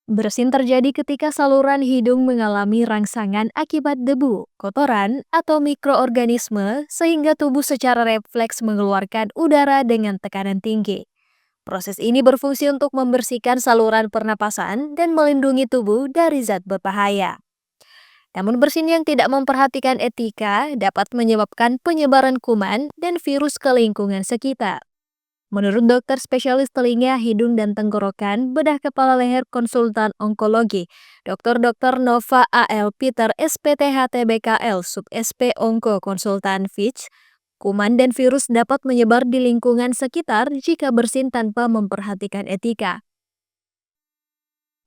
Bersin terjadi ketika saluran hidung mengalami rangsangan akibat debu, kotoran, atau mikroorganisme sehingga tubuh secara refleks mengeluarkan udara dengan tekanan tinggi. Proses ini berfungsi untuk membersihkan saluran pernapasan dan melindungi tubuh dari zat berbahaya. Namun bersin yang tidak memperhatikan etika dapat menyebabkan penyebaran kuman dan virus ke lingkungan sekitar. Menurut dokter spesialis telinga, hidung, dan tenggorokan, bedah kepala leher konsultan onkologi, Dr. Nova A.L. Peter SPTHTBKL Sub SP Onko Konsultan Fitch, kuman dan virus dapat menyebar di lingkungan sekitar jika bersin tanpa memperhatikan etika.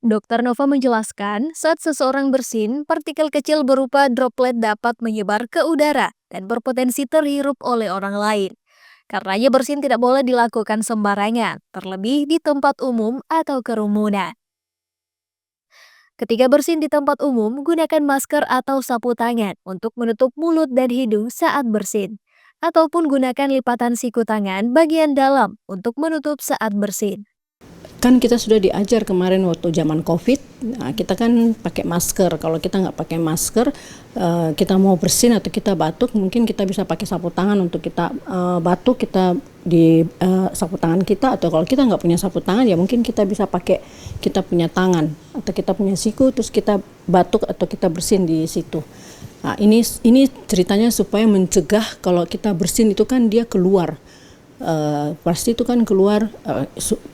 Dr. Nova menjelaskan, saat seseorang bersin, partikel kecil berupa droplet dapat menyebar ke udara dan berpotensi terhirup oleh orang lain. Karenanya bersin tidak boleh dilakukan sembarangan, terlebih di tempat umum atau kerumunan. Ketika bersin di tempat umum, gunakan masker atau sapu tangan untuk menutup mulut dan hidung saat bersin. Ataupun gunakan lipatan siku tangan bagian dalam untuk menutup saat bersin. Kan kita sudah diajar kemarin waktu zaman COVID, nah kita kan pakai masker. Kalau kita nggak pakai masker, kita mau bersin atau kita batuk, mungkin kita bisa pakai sapu tangan untuk kita batuk, kita di sapu tangan kita, atau kalau kita nggak punya sapu tangan, ya mungkin kita bisa pakai kita punya tangan atau kita punya siku, terus kita batuk atau kita bersin di situ. Nah, ini ceritanya supaya mencegah kalau kita bersin itu kan dia keluar. Pasti itu kan keluar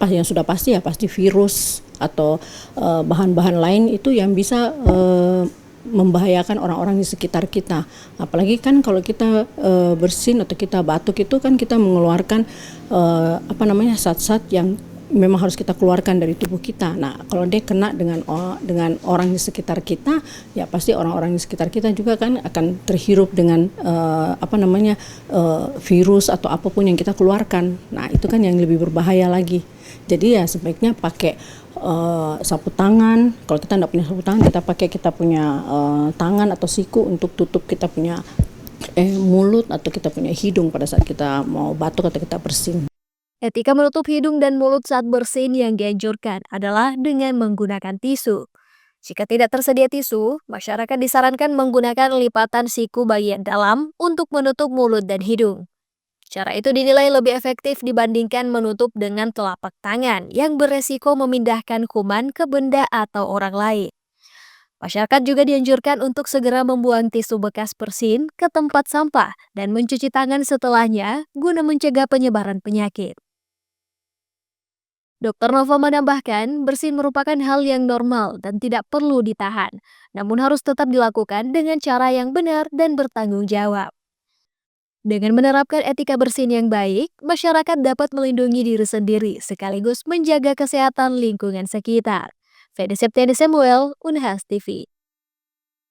yang sudah pasti ya pasti virus atau bahan-bahan lain itu yang bisa membahayakan orang-orang di sekitar kita. Apalagi kan kalau kita bersin atau kita batuk itu kan kita mengeluarkan zat-zat yang memang harus kita keluarkan dari tubuh kita. Nah, kalau dia kena dengan orang di sekitar kita, ya pasti orang-orang di sekitar kita juga kan akan terhirup dengan virus atau apapun yang kita keluarkan. Nah, itu kan yang lebih berbahaya lagi. Jadi ya sebaiknya pakai sapu tangan. Kalau kita tidak punya sapu tangan, kita punya tangan atau siku untuk tutup kita punya mulut atau kita punya hidung pada saat kita mau batuk atau kita bersin. Etika menutup hidung dan mulut saat bersin yang dianjurkan adalah dengan menggunakan tisu. Jika tidak tersedia tisu, masyarakat disarankan menggunakan lipatan siku bagian dalam untuk menutup mulut dan hidung. Cara itu dinilai lebih efektif dibandingkan menutup dengan telapak tangan yang beresiko memindahkan kuman ke benda atau orang lain. Masyarakat juga dianjurkan untuk segera membuang tisu bekas bersin ke tempat sampah dan mencuci tangan setelahnya guna mencegah penyebaran penyakit. Dr. Nova menambahkan, bersin merupakan hal yang normal dan tidak perlu ditahan, namun harus tetap dilakukan dengan cara yang benar dan bertanggung jawab. Dengan menerapkan etika bersin yang baik, masyarakat dapat melindungi diri sendiri sekaligus menjaga kesehatan lingkungan sekitar. Fedy Septiani Samuel, Unhas TV.